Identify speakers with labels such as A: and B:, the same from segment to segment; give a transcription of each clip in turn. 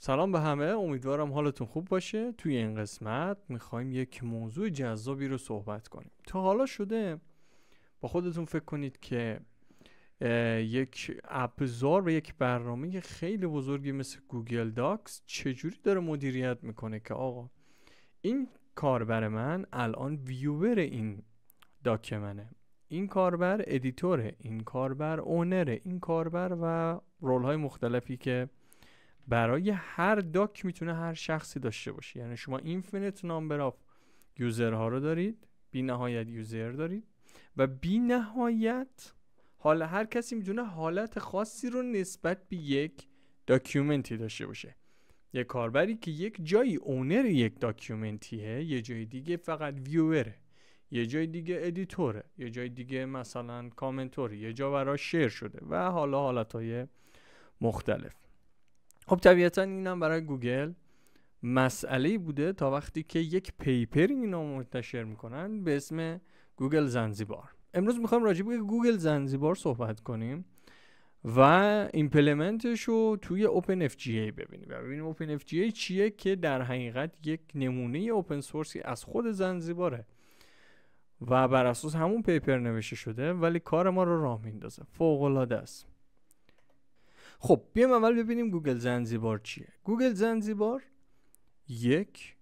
A: سلام به همه، امیدوارم حالتون خوب باشه. توی این قسمت میخوایم یک موضوع جذابی رو صحبت کنیم. تا حالا شده با خودتون فکر کنید که یک ابزار و یک برنامه خیلی بزرگی مثل گوگل داکس چجوری داره مدیریت میکنه که آقا این کاربر من الان ویور این داکمنه، این کاربر ادیتوره، این کاربر اونره، این کاربر و رول های مختلفی که برای هر داک میتونه هر شخصی داشته باشه. یعنی شما اینفینیت نامبر آف یوزرها رو دارید، بی نهایت یوزر دارید و بی نهایت حالا هر کسی میتونه حالت خاصی رو نسبت به یک داکیومنتی داشته باشه. یک کاربری که یک جایی اونر یک داکیومنتیه، یه جای دیگه فقط ویوره، یه جای دیگه ادیتوره، یه جای دیگه مثلا کامنتوره، یه جا برای شیر شده و حالا حالتهای مختلف. خب طبیعتا اینم برای گوگل مسئله‌ای بوده تا وقتی که یک پیپر اینا منتشر میکنن به اسم گوگل زنزیبار. امروز میخوایم راجع به گوگل زنزیبار صحبت کنیم و ایمپلمنتش رو توی اوپن اف جی ای ببینیم و ببینیم اوپن اف جی ای چیه که در حقیقت یک نمونه اوپن سورسی از خود زنزیباره و بر اساس همون پیپر نوشته شده ولی کار ما رو راه میندازه. فوق العاده است. خب بیایم اول ببینیم گوگل زنزیبار چیه. گوگل زنزیبار یک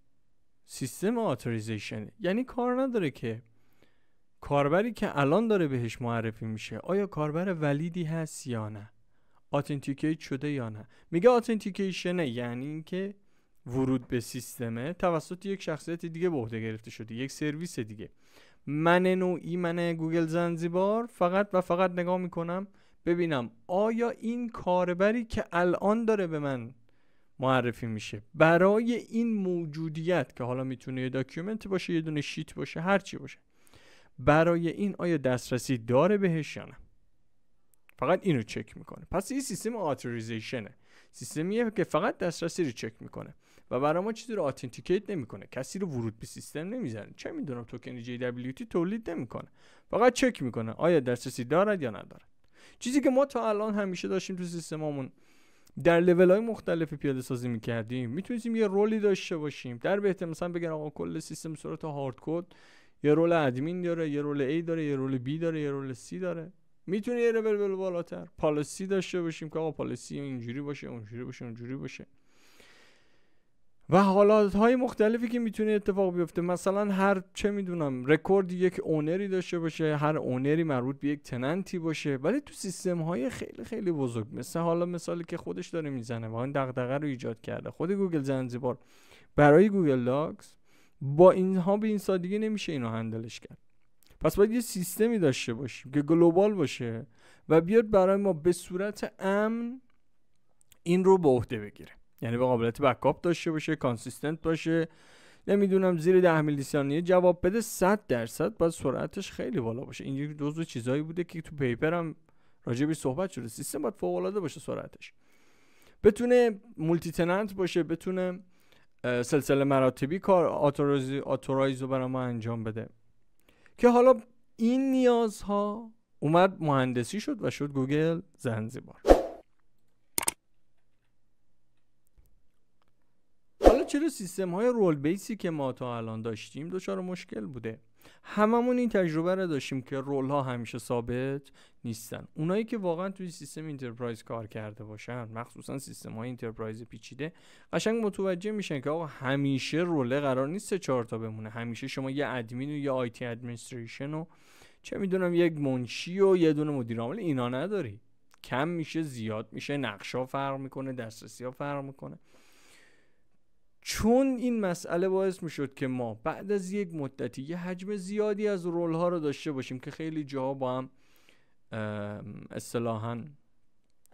A: سیستم اتوریزیشنه، یعنی کار نداره که کاربری که الان داره بهش معرفی میشه آیا کاربر ولیدی هست یا نه، اتنتیکیت شده یا نه. میگه اتنتیکیشنه یعنی اینکه ورود به سیستمه توسط یک شخصیت دیگه به عهده گرفته شده، یک سرویس دیگه. من گوگل زنزیبار فقط و فقط نگاه میکنم ببینم آیا این کاربری که الان داره به من معرفی میشه برای این موجودیت که حالا میتونه یه داکیومنت باشه، یه دونه شیت باشه، هر چی باشه، برای این آیا دسترسی داره بهش یا نه. فقط اینو چک میکنه. پس این سیستم اتوریزیشنه، سیستمیه که فقط دسترسی رو چک میکنه و برای ما چیزی رو اتنتیکیت نمیکنه، کسی رو ورود به سیستم نمیزنه. چه میدونم توکن JWT تولید نمیکنه، فقط چک میکنه آیا دسترسی دارد یا نداره. چیزی که ما تا الان همیشه داشتیم تو سیستممون در لول‌های مختلف پیاده سازی می‌کردیم، میتونیم یه رولی داشته باشیم. در بهتر مثلا بگن آقا کل سیستم صورت هارد کد یه رول ادمین داره، یه رول A داره، یه رول B داره، یه رول C داره. میتونه یه لول بالاتر پالیسی داشته باشیم که آقا پالیسی اینجوری باشه، اونجوری باشه، اونجوری باشه. و حالاتهای مختلفی که میتونه اتفاق بیفته، مثلا هر چه میدونم رکورد یک اونری داشته باشه، هر اونری مربوط به یک تننتی باشه. ولی تو سیستم های خیلی خیلی بزرگ مثل حالا مثالی که خودش داره میزنه و این دغدغه رو ایجاد کرده خود گوگل زنزیبار برای گوگل داکس، با اینها به این سادگی نمیشه اینو هندلش کرد. پس باید یه سیستمی داشته باشیم که گلوبال باشه و بیاد برای ما به صورت امن این رو به عهده بگیره. یعنی به قابلیت بکاپ داشته باشه، کانسیستنت باشه، نمیدونم زیر 10 میلی ثانیه جواب بده، 100% باید سرعتش خیلی بالا باشه. این یک جزو چیزایی بوده که تو پیپر هم راجع بهش صحبت شده. سیستم باید فوق العاده باشه، سرعتش بتونه مولتی تننت باشه، بتونه سلسله مراتبی کار اتورایز رو برای ما انجام بده. که حالا این نیازها اومد مهندسی شد و شد گوگل زنزیبار. چرا سیستم های رول بیسی که ما تا الان داشتیم دچار مشکل بوده؟ هممون این تجربه رو داشتیم که رول ها همیشه ثابت نیستن. اونایی که واقعا توی سیستم انترپرایز کار کرده باشن، مخصوصا سیستم های انترپرایز پیچیده، قشنگ متوجه میشن که آقا همیشه رول قرار نیست 4 تا بمونه. همیشه شما یه ادمین و یه آیتی ادمنستریشن و چه میدونم یک منشی و یه دونه مدیر عامل اینا نداری. کم میشه، زیاد میشه، نقشا فرق میکنه، دسترسی ها فرق میکنه. چون این مسئله باعث میشد که ما بعد از یک مدتی یه حجم زیادی از رول ها رو داشته باشیم که خیلی جاها با هم اصطلاحاً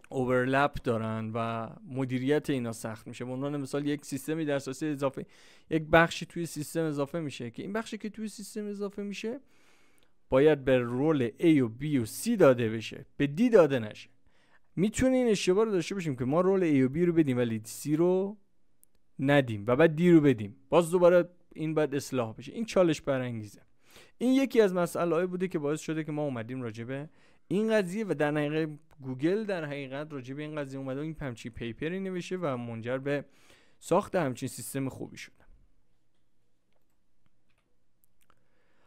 A: اوورلپ دارن و مدیریت اینا سخت میشه. به عنوان مثال یک سیستمی دسترسی اضافه، یک بخشی توی سیستم اضافه میشه که این بخشی که توی سیستم اضافه میشه باید به رول A و B و C داده بشه، به D داده نشه. میتونه این اشتباه رو داشته باشیم که ما رول A و B رو بدیم ولی C رو ندیم و بعد دی رو بدیم، باز دوباره این باید اصلاح بشه. این چالش برانگیزه. این یکی از مسائلی بوده که باعث شده که ما اومدیم راجع به این قضیه و در حقیقت گوگل در حقیقت راجع به این قضیه اومده و این همچین پیپری نوشته و منجر به ساخت همچین سیستم خوبی شده.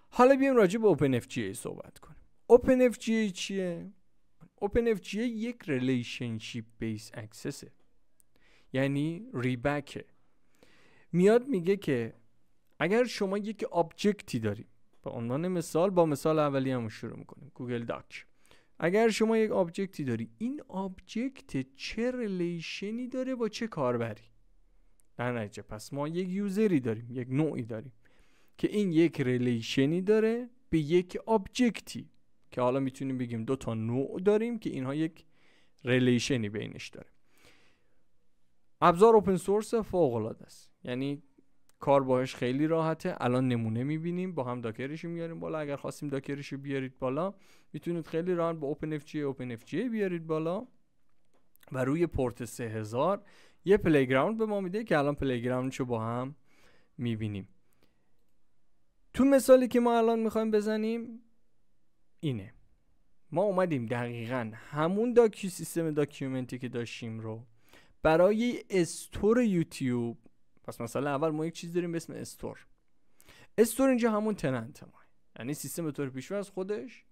A: حالا بیایم راجع به OpenFGA صحبت کنیم. OpenFGA چیه؟ OpenFGA یک ریلیشنشیپ بیس اکسسه، یعنی ریبکه. میاد میگه که اگر شما یک آبجکتی داری، به عنوان مثال با مثال اولی هم شروع میکنیم، گوگل داک. اگر شما یک آبجکتی داری، این آبجکت چه ریلیشنی داره با چه کاربری؟ در نتیجه پس ما یک یوزری داریم، یک نوعی داریم که این یک ریلیشنی داره به یک آبجکتی که حالا میتونیم بگیم 2 تا نوع داریم که اینها یک ریلیشنی بینش داره. ابزار اوپن سورس فوق العاده است، یعنی کار باهاش خیلی راحته. الان نمونه میبینیم، با هم داکرش میاریم بالا. اگر خواستیم داکرش رو بیارید بالا، میتونید خیلی راحت با OpenFGA بیارید بالا و روی پورت 3000 یه پلیگراوند به ما میده که الان پلیگراوندشو با هم میبینیم. تو مثالی که ما الان میخوایم بزنیم اینه، ما اومدیم دقیقاً همون سیستم داکیومنتی که داشتیم رو برای استور یوتیوب. پس مثلا اول ما یک چیز داریم به اسم استور اینجا همون تننت ما، یعنی سیستم به طور پیش‌رو از خودش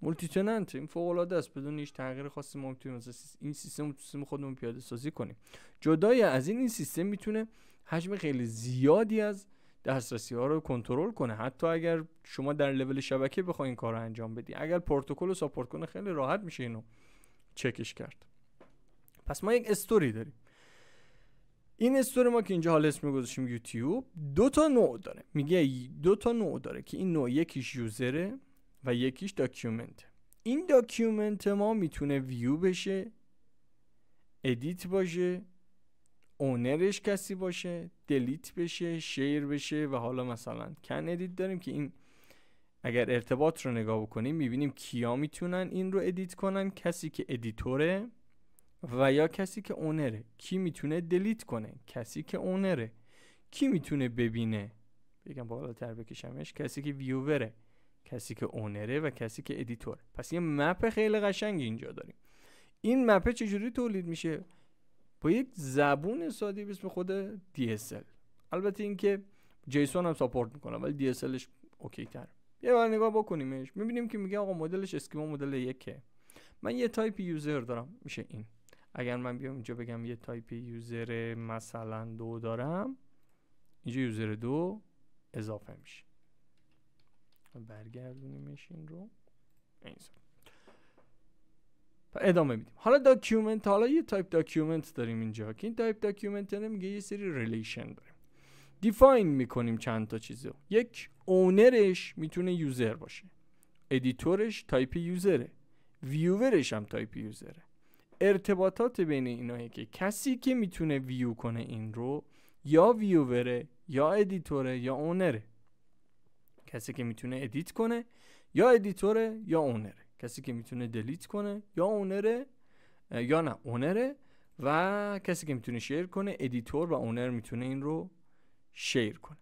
A: مولتی تننت. این فوق العاده است، بدون هیچ تغییر خاصی ما میتونیم این سیستم تو سیستم خودمون پیاده سازی کنیم. جدای از این سیستم میتونه حجم خیلی زیادی از دسترسی ها رو کنترل کنه. حتی اگر شما در لول شبکه بخواید این کار رو انجام بدی، اگر پروتکل رو ساپورت کنه خیلی راحت میشه اینو چکش کرد. پس ما یک استوری داریم. این استور ما که اینجا حالا اسم گذاشتیم یوتیوب، 2 تا نوع داره. میگه 2 تا نوع داره که این نوع یکیش یوزره و یکیش داکیومنت. این داکیومنت ما میتونه ویو بشه، ادیت باشه، اونرش کسی باشه، دلیت بشه، شیر بشه و حالا مثلا کن ادیت داریم که این اگر ارتباط رو نگاه بکنیم میبینیم کیا میتونن این رو ادیت کنن، کسی که ادیتوره و یا کسی که اونره. کی میتونه دلیت کنه؟ کسی که اونره. کی میتونه ببینه؟ بگم بالاتر بکشمش، کسی که ویووره، کسی که اونره و کسی که ادیتوره. پس یه مپ خیلی قشنگی اینجا داریم. این مپ چجوری تولید میشه؟ با یک زبون ساده به اسم خود DSL. البته این که جیسون هم ساپورت میکنه ولی DSLش اوکی تر. یه بار نگاه بکنیمش میبینیم که میگه آقا مدلش اسکیما مدل 1، من یه تایپ یوزر دارم میشه این. اگر من بیام اینجا بگم یه تایپ یوزر مثلا 2 دارم، اینجا یوزر 2 اضافه میشه. برگردونیمش این رو ادامه میدیم. حالا داکیومنت، حالا یه تایپ داکیومنت داریم اینجا که این تایپ داکیومنت میگه یه سری ریلیشن داریم. دیفاین میکنیم چند تا چیزو. یک، اونرش میتونه یوزر باشه، ادیتورش تایپ یوزره، ویورش هم تایپ یوزره. ارتباطات بین اینایی که کسی که میتونه ویو کنه این رو یا ویوره یا ادیتوره یا اونره. کسی که میتونه ادیت کنه یا ادیتوره یا اونره. کسی که میتونه دلیت کنه یا اونره یا نه اونره. و کسی که میتونه شیر کنه، ادیتور و اونر میتونه این رو شیر کنه.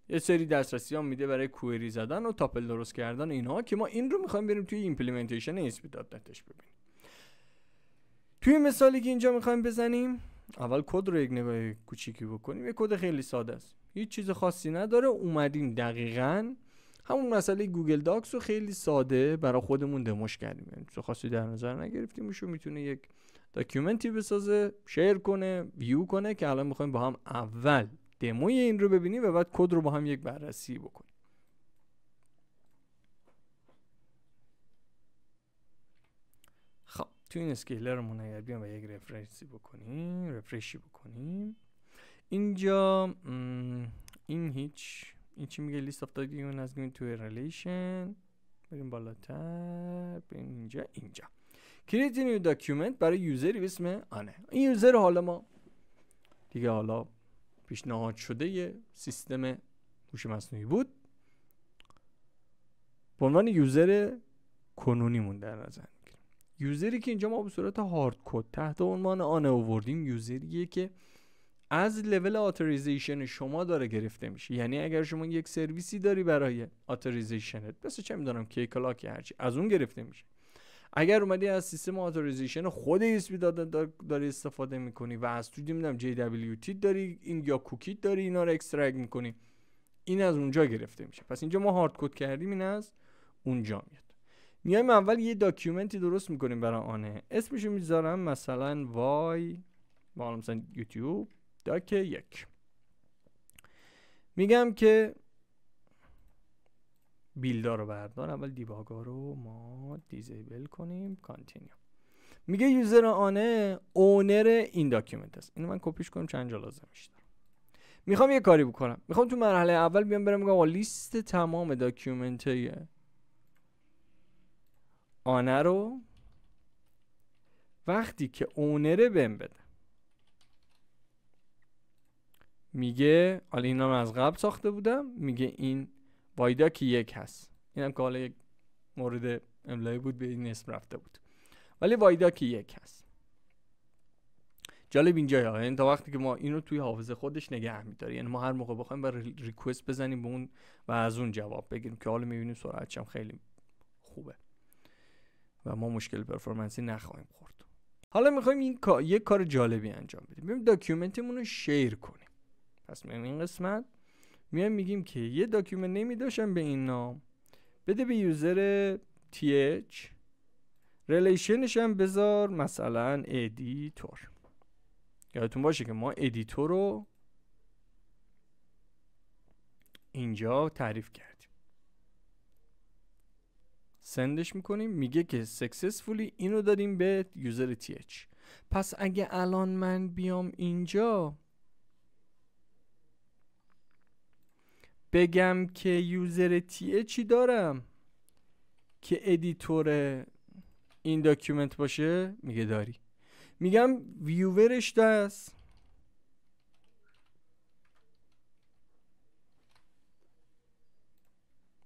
A: یه سری دسترسی ها میده برای کوئری زدن و تاپل درست کردن اینها که ما این رو میخوایم بریم توی ایمپلیمنتیشن ASP.NETش ببینیم. توی مثالی که اینجا میخوایم بزنیم، اول کد رو یک نگاه کوچیکی بکنیم. یه کد خیلی ساده است، هیچ چیز خاصی نداره. اومدیم دقیقاً همون مسئله گوگل داکس رو خیلی ساده برای خودمون دموش کردیم، یعنی چیز خاصی در نظر نگرفتیم. ایشون میتونه یک داکیومنتی بسازه، شیر کنه، ویو کنه که الان میخوایم با هم اول دموی این رو ببینیم و بعد کد رو با هم یک بررسی بکنیم. خب تو این اسکیلرمون اگر بیام و یک رفرشی بکنیم اینجا این چی میگه؟ لیست اف داکیومنت از گیم تو ریلیشن. بریم بالاتر، بریم اینجا کریت نیو داکیومنت برای یوزری به اسم آنه. این یوزر حالا ما دیگه حالا پیشنهاد شده یه سیستم هوش مصنوعی بود، به عنوان یوزر کنونیمون در نظر میگیریم. یوزری که اینجا ما به صورت هارد کد تحت عنوان آنه آوردیم، یوزریه که از لول اتوریزیشن شما داره گرفته میشه. یعنی اگر شما یک سرویسی داری برای اتوریزیشنت، مثلا چه میدونم کی کلاک هرچی، از اون گرفته میشه. اگر اومدی از سیستم اتوریزیشن خود اسپی داری استفاده میکنی و از تو نمیدونم JWT داری این یا کوکی داری اینا رو اکسترکت میکنی، این از اونجا گرفته میشه. پس اینجا ما هارد کد کردیم، این از اونجا میاد. میایم اول یه داکیومنتی درست میکنیم برای آنه، اسمشو میذارم مثلا وای با مثلا یوتیوب داک 1. میگم که بیلدا رو بردار، اول دیباگا رو ما دیزیبل کنیم، کانتینیو. میگه یوزر آنه اونر این داکیومنت است. اینو من کپیش کنم چند جا لازم میشه. میخوام یه کاری بکنم، میخوام تو مرحله اول بیام برم میگم لیست تمام داکیومنت های آنه رو وقتی که اونره بهم بده، میگه حالا اینا رو از قبل ساخته بودم، میگه این وایداک 1 هست. اینم که حالا یک مورد املایی بود به این اسم رفته بود، ولی وایداک 1 هست. جالب اینجا یعنی تا وقتی که ما اینو توی حافظه خودش نگه می‌داره، یعنی ما هر موقع بخوایم برای ریکوست بزنیم به اون و از اون جواب بگیریم که حالا می‌بینیم سرعتش هم خیلی خوبه و ما مشکل پرفورمنسی نخواهیم خورد. حالا می‌خوایم این یک کار جالبی انجام بدیم. بریم داکیومنتمون رو شیر کنیم. پس میایم این قسمت میگیم که یه داکیومنت نمی داشتم به این نام، بده به یوزر th، ریلیشنش هم بذار مثلا ادیتور. یادتون باشه که ما ادیتور رو اینجا تعریف کردیم. سندش میکنیم، میگه که successfully اینو دادیم به یوزر th. پس اگه الان من بیام اینجا بگم که یوزر th دارم که ادیتور این داکیومنت باشه، میگه داری. میگم ویورش دست،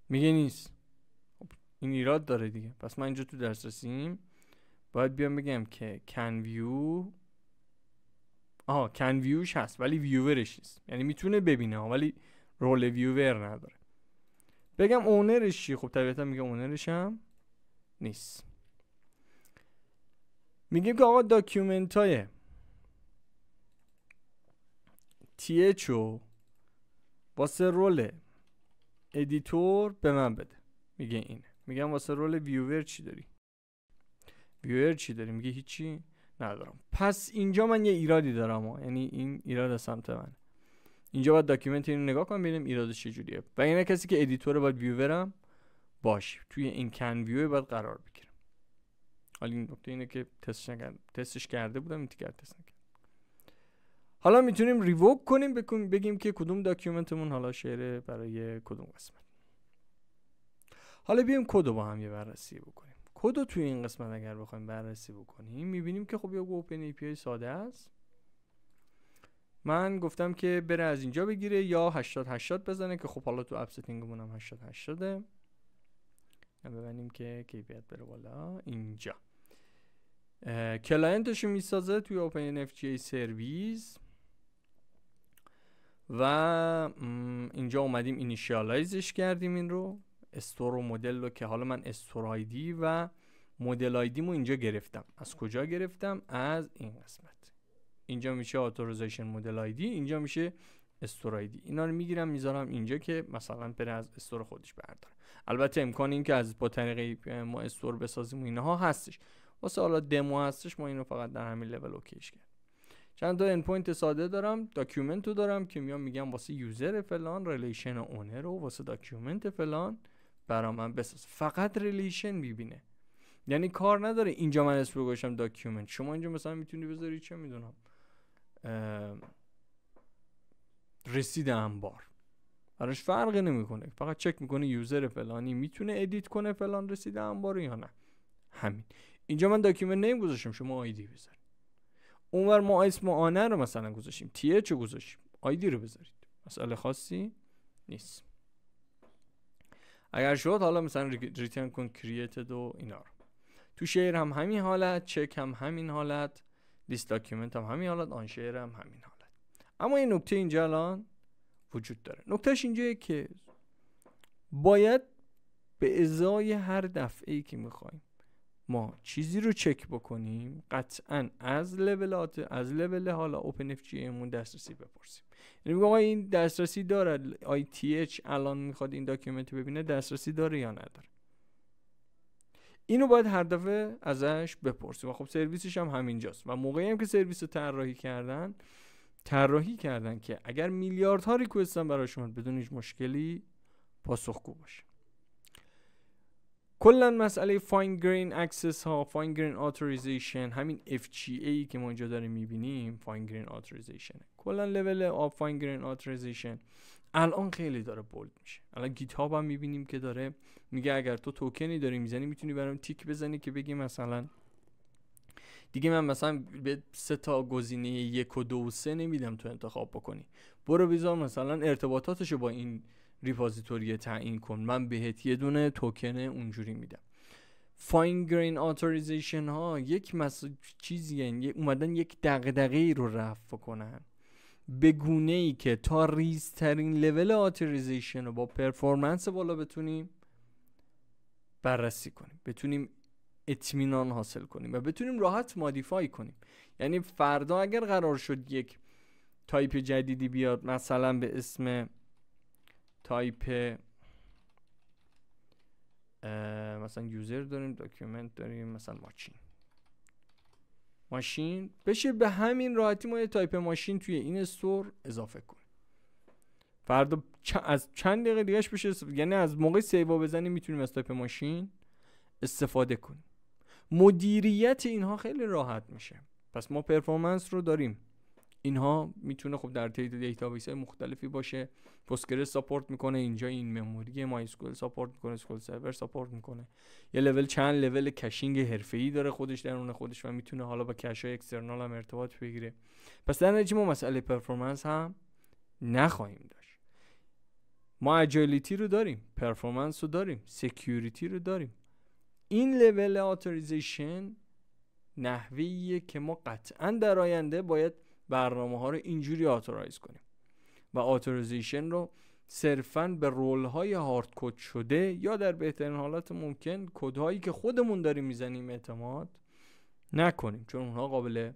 A: میگه نیست. این ایراد داره دیگه. پس من اینجا تو دسترسیم باید بیام بگم که can view can viewش هست ولی ویورش نیست، یعنی میتونه ببینه ولی رول ویور نداره. بگم اونرش چی؟ خب طبیعتا میگه اونرش هم نیست. میگیم که آقا داکیومنت های th رو واسه رول ادیتور به من بده. میگه اینه. میگم واسه رول ویور چی داری؟ ویور چی داری؟ میگه هیچی ندارم. پس اینجا من یه ایرادی دارم یعنی این ایراد از سمت من. اینجا باید داکیومنت اینو نگاه کنم ببینم ایرادش چجوریه. و اینا کسی که ادیتور باید ویورم باشه، توی این کن ویو باید قرار بگیرم. حالا این نکته اینه که تستش کرده بودم، این تیکر تست نکردم. حالا میتونیم ریووک کنیم، بگیم که کدوم داکیومنتمون حالا شیره برای کدوم قسمت. حالا بیایم کدو با هم یه بررسی بکنیم. کدو توی این قسمت اگر بخوایم بررسی بکنیم میبینیم که خب یه اوپن ای پی آی ساده است. من گفتم که بره از اینجا بگیره یا 80-80 بزنه که خب حالا تو اپ ستینگمون هم 80-80. ببینیم که کیفیت بره بالا. اینجا کلاینتشو میسازه توی اوپن FGA سرویس و اینجا اومدیم اینیشیالایزش کردیم این رو، استور و مدل رو، که حالا من استور آیدی و مدل آیدیمو اینجا گرفتم. از کجا گرفتم؟ از این قسمت. اینجا میشه اتوریزیشن مدل آیدی، اینجا میشه استور آیدی. اینا رو میگیرم میذارم اینجا که مثلا بره از استور خودش برداره. البته امکان این که از با طریق ما استور بسازیم و اینها هستش. واسه حالا دمو هستش ما اینو فقط در همین لول اوکیش کردیم. چند تا اندپوینت ساده دارم، داکیومنت رو دارم که میگم واسه یوزر فلان ریلیشن اونر رو واسه داکیومنت فلان برام من بساز. فقط ریلیشن میبینه، یعنی کار نداره اینجا من اسم گذاشتم داکیومنت، شما اینجا مثلا میتونی بذاری چه میدونم رسید انبار، براش فرقی نمیکنه، فقط چک میکنه یوزر فلانی میتونه ادیت کنه فلان رسید انبار یا نه. همین. اینجا من داکیومنت نیم گذاشتم، شما آیدی بذارید. اونور ما اسم آنه رو مثلا گذاشتیم، تی چه گذاشتیم، آیدی رو بذارید. مسئله خاصی نیست. اگر شد حالا مثلا ریترن کن کرییتد و اینا رو. تو شیر هم همین حالت، چک هم همین حالت، لیست داکیومنت هم همین حالت، آن شیر هم همین حالت. اما این نکته اینجا الان وجود داره. نکتهش اینجایه که باید به ازای هر دفعه‌ای که میخوایم ما چیزی رو چک بکنیم قطعا از لول حالا اوپن اف جی مون دسترسی بپرسیم. یعنی میگم آقا این دسترسی داره، ITH الان میخواد این داکیومنت ببینه دسترسی داره یا نداره. اینو باید هر دفعه ازش بپرسیم و خب سرویسش هم همینجاست. و موقعی هم که سرویس رو طراحی کردن که اگر میلیاردها ریکوست هم براشون بدون هیچ مشکلی پاسخگو باشه. کلا مسئله فاین گرین اکسس ها، فاین گرین اتوریزیشن، همین FGA که ما اینجا داریم میبینیم فاین گرین اتوریزیشن، کلا لول آف فاین گرین اتوریزیشن الان خیلی داره بولد میشه. الان گیت هاب هم میبینیم که داره میگه اگر تو توکنی داری میزنی میتونی برام تیک بزنی که بگی مثلا دیگه من مثلا به 3 تا گزینه 1 و 2 و 3 نمیدم تو انتخاب بکنی، برو بذار مثلا ارتباطاتشو با این ریپوزیتوری تعیین کن، من بهت یه دونه توکن اونجوری میدم. فاین گرین اتوریزیشن ها یک چیزیه، اومدن یک دغدغه‌ای رو رفع کنن به گونه‌ای که تا ریزترین لول اتوریزیشن رو با پرفورمنس بالا بتونیم بررسی کنیم، بتونیم اطمینان حاصل کنیم و بتونیم راحت مودیفای کنیم. یعنی فردا اگر قرار شد یک تایپ جدیدی بیاد مثلا به اسم تایپ مثلا یوزر داریم، داکیومنت داریم، مثلا ماشین بشه، به همین راحتی ما یه تایپ ماشین توی این استور اضافه کنیم. فردا از چند دقیقه دیگهش بشه یعنی از موقع سیو بزنیم میتونیم از تایپ ماشین استفاده کنیم. مدیریت اینها خیلی راحت میشه. پس ما پرفورمنس رو داریم، اینها میتونه خب در دیتابیس های مختلفی باشه. پوستگرس ساپورت میکنه اینجا، این مموری مای اسکیل ساپورت میکنه، اسکیل سرور ساپورت میکنه، یه لول چند لول کشینگ حرفه‌ای داره خودش درون خودش و میتونه حالا با کش های اکسترنال هم ارتباط بگیره. پس در نتیجه ما مسئله پرفورمنس هم نخواهیم داشت. ما اجایلیتی رو داریم، پرفورمنس رو داریم، سکیوریتی رو داریم. این لول اتوریزیشن نحویه که ما قطعا در آینده باید برنامه ها رو اینجوری اتورایز کنیم و اتوریزیشن رو صرفاً به رول های هارد کد شده یا در بهترین حالات ممکن کد هایی که خودمون داریم میزنیم اعتماد نکنیم، چون اونها قابل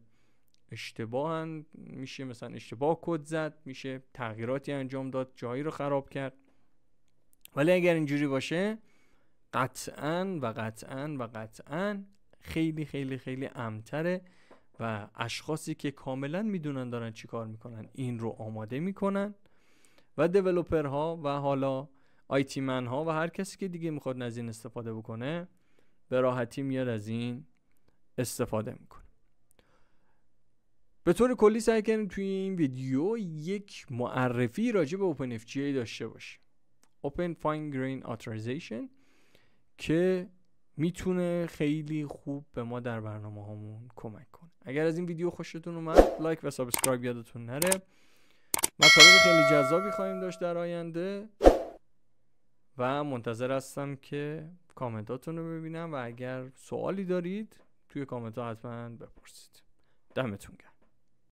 A: اشتباهن. میشه مثلا اشتباه کد زد، میشه تغییراتی انجام داد، جایی رو خراب کرد. ولی اگر اینجوری باشه قطعاً خیلی خیلی خیلی امن‌تره و اشخاصی که کاملا میدونن دارن چی کار میکنن این رو آماده میکنن و دیولوپرها و حالا آیتی من ها و هر کسی که دیگه میخواد از این استفاده بکنه به راحتی میاد از این استفاده میکنه. به طور کلی سعی کنیم توی این ویدیو یک معرفی راجع به OpenFGA داشته باشیم، Open Fine Grain Authorization، که میتونه خیلی خوب به ما در برنامه هامون کمک کنه. اگر از این ویدیو خوشتون اومد لایک و سابسکرایب یادتون نره. مطالب خیلی جذابی خواهیم داشت در آینده و منتظر هستم که کامنتاتون رو ببینم و اگر سوالی دارید توی کامنت ها حتما بپرسید. دمتون گرم.